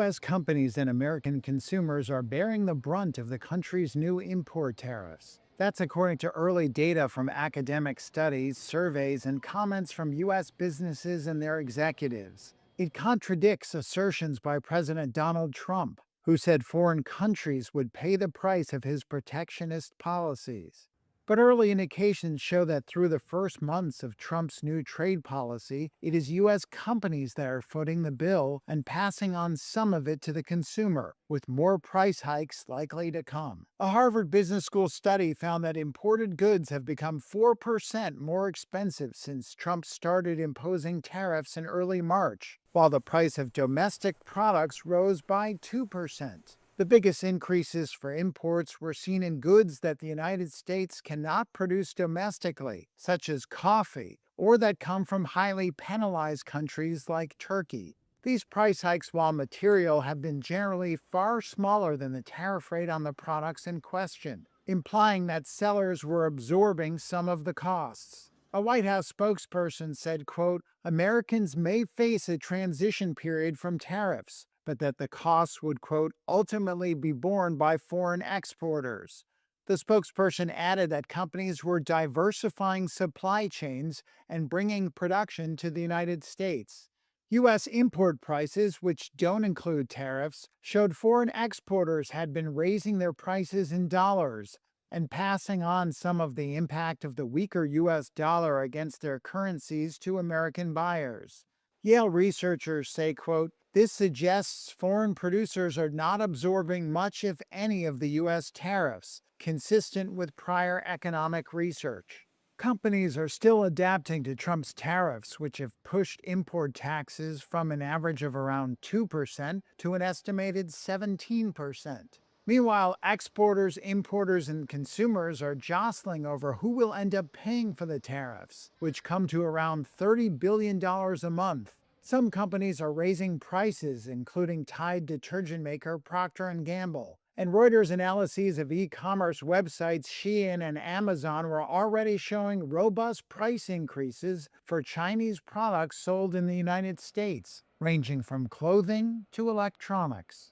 U.S. companies and American consumers are bearing the brunt of the country's new import tariffs. That's according to early data from academic studies, surveys, and comments from U.S. businesses and their executives. It contradicts assertions by President Donald Trump, who said foreign countries would pay the price of his protectionist policies. But early indications show that through the first months of Trump's new trade policy, it is U.S. companies that are footing the bill and passing on some of it to the consumer, with more price hikes likely to come. A Harvard Business School study found that imported goods have become 4% more expensive since Trump started imposing tariffs in early March, while the price of domestic products rose by 2%. The biggest increases for imports were seen in goods that the United States cannot produce domestically, such as coffee, or that come from highly penalized countries like Turkey. These price hikes, while material, have been generally far smaller than the tariff rate on the products in question, implying that sellers were absorbing some of the costs. A White House spokesperson said, quote, "Americans may face a transition period from tariffs, but that the costs would, quote, ultimately be borne by foreign exporters." The spokesperson added that companies were diversifying supply chains and bringing production to the United States. U.S. import prices, which don't include tariffs, showed foreign exporters had been raising their prices in dollars and passing on some of the impact of the weaker U.S. dollar against their currencies to American buyers. Yale researchers say, quote, "This suggests foreign producers are not absorbing much, if any, of the U.S. tariffs, consistent with prior economic research." Companies are still adapting to Trump's tariffs, which have pushed import taxes from an average of around 2% to an estimated 17%. Meanwhile, exporters, importers, and consumers are jostling over who will end up paying for the tariffs, which come to around $30 billion a month. Some companies are raising prices, including Tide detergent maker Procter & Gamble. And Reuters' analyses of e-commerce websites Shein and Amazon were already showing robust price increases for Chinese products sold in the United States, ranging from clothing to electronics.